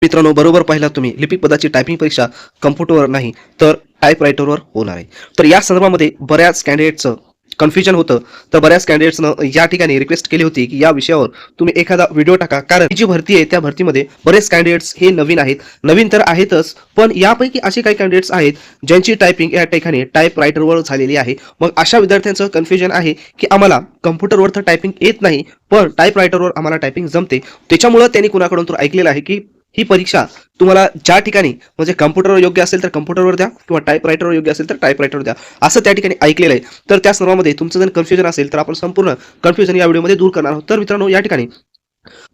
मित्रांनो, बरोबर पाहिलात तुम्ही. लिपिक पदाची टायपिंग परीक्षा कॉम्प्युटरवर नाही तर टाइपरायटरवर होणार आहे. तर या संदर्भामध्ये बऱ्याच कॅन्डिडेटचं कन्फ्युजन होतं. तर बऱ्याच कॅन्डिडेट्सनं या ठिकाणी रिक्वेस्ट केली होती की या विषयावर तुम्ही एखादा व्हिडिओ टाका. कारण ही जी भरती आहे त्या भरतीमध्ये बरेच कॅन्डिडेट्स हे नवीन आहेत. नवीन तर आहेतच, पण यापैकी असे काही कॅन्डिडेट्स आहेत ज्यांची टायपिंग या ठिकाणी टाइपरायटरवर झालेली आहे. मग अशा विद्यार्थ्यांचं कन्फ्युजन आहे की आम्हाला कॉम्प्युटरवर तर टायपिंग येत नाही, पण टाइपरायटरवर आम्हाला टायपिंग जमते. त्याच्यामुळं त्यांनी कुणाकडून तर ऐकलेलं आहे की ही परीक्षा तुम्हाला ज्या ठिकाणी म्हणजे कॉम्प्युटरवर योग्य असेल तर कॉम्प्युटरवर द्या किंवा टाइपरायटरवर योग्य असेल तर टाइपरायटरवर द्या, असं त्या ठिकाणी ऐकलेलं आहे. तर त्या सर्वांमध्ये तुमचं जर कन्फ्युजन असेल तर आपण संपूर्ण कन्फ्युजन या व्हिडिओमध्ये दूर करणार आहोत. तर मित्रांनो, या ठिकाणी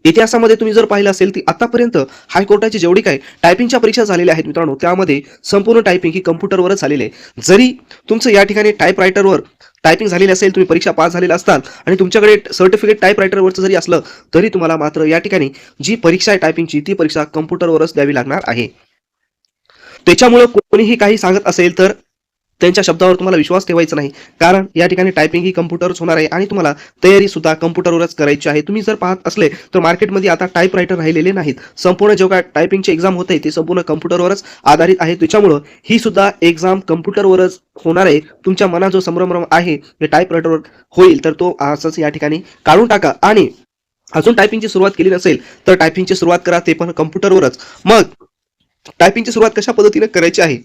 इतिहासामध्ये तुम्ही जर पाहिलं असेल की आतापर्यंत हायकोर्टाची जेवढी काही टायपिंगच्या परीक्षा झालेल्या आहेत मित्रांनो, त्यामध्ये संपूर्ण टायपिंग ही कॉम्प्युटरवरच झालेली आहे. जरी तुमचं या ठिकाणी टाइपरायटरवर टायपिंग झालेली असेल, तुम्ही परीक्षा पास झालेला असताल आणि तुमच्याकडे सर्टिफिकेट टाइपरायटरवरचं जरी असलं, तरी तुम्हाला मात्र या ठिकाणी जी परीक्षा आहे टायपिंगची, ती परीक्षा कॉम्प्युटरवरच द्यावी लागणार आहे. त्याच्यामुळं कोणीही काही सांगत असेल तर त्यांच्या शब्दावर तुम्हाला विश्वास ठेवायचा नाही. कारण या ठिकाणी टायपिंग ही कॉम्प्युटरच होणार आहे आणि तुम्हाला तयारी सुद्धा कॉम्प्युटरवरच करायची आहे. तुम्ही जर पाहत असले तर मार्केटमध्ये आता टाइपरायटर राहिलेले नाहीत. संपूर्ण जेव्हा टायपिंगची एक्झाम होते ते संपूर्ण कॉम्प्युटरवरच आधारित आहे. त्याच्यामुळं ही सुद्धा एक्झाम कॉम्प्युटरवरच होणार आहे. तुमच्या मनात जो संभ्रम आहे ते टाइपरायटरवर होईल तर तो असंच या ठिकाणी काढून टाका आणि अजून टायपिंगची सुरुवात केली नसेल तर टायपिंगची सुरुवात करा, ते पण कॉम्प्युटरवरच. मग टायपिंगची सुरुवात कशा पद्धतीने करायची आहे,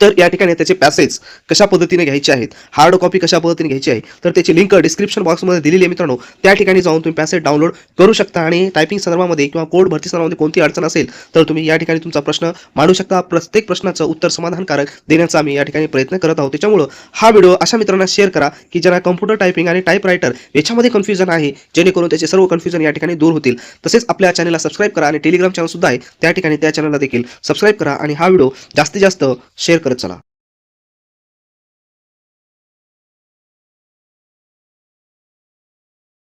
तर या ठिकाणी त्याचे पॅसेज कशा पद्धतीने घ्यायचे आहेत, हार्ड कॉपी कशा पद्धतीने घ्यायची आहे, तर त्याची लिंक डिस्क्रिप्शन बॉक्समध्ये दिलेली आहे मित्रांनो. त्या ठिकाणी जाऊन तुम्ही पॅसेज डाउनलोड करू शकता आणि टायपिंग संदर्भामध्ये किंवा कोड भरती संदर्भामध्ये कोणती अडचण असेल तर तुम्ही या ठिकाणी तुमचा प्रश्न मांडू शकता. प्रत्येक प्रश्नाचं उत्तर समाधानकारक देण्याचा आम्ही या ठिकाणी प्रयत्न करत आहोत. त्याच्यामुळं हा व्हिडिओ अशा मित्रांना शेअर करा की ज्यांना कॉम्प्युटर टायपिंग आणि टाइपरायटर याच्यामध्ये कन्फ्युजन आहे, जेणेकरून त्याचे सर्व कन्फ्युजन या ठिकाणी दूर होतील. तसेच आपल्या चॅनलला सबस्क्राईब करा आणि टेलिग्राम चॅनल सुद्धा आहे, त्या ठिकाणी त्या चॅनलला देखील सबस्क्राईब करा आणि हा व्हिडिओ जास्तीत जास्त शेअर करत चला.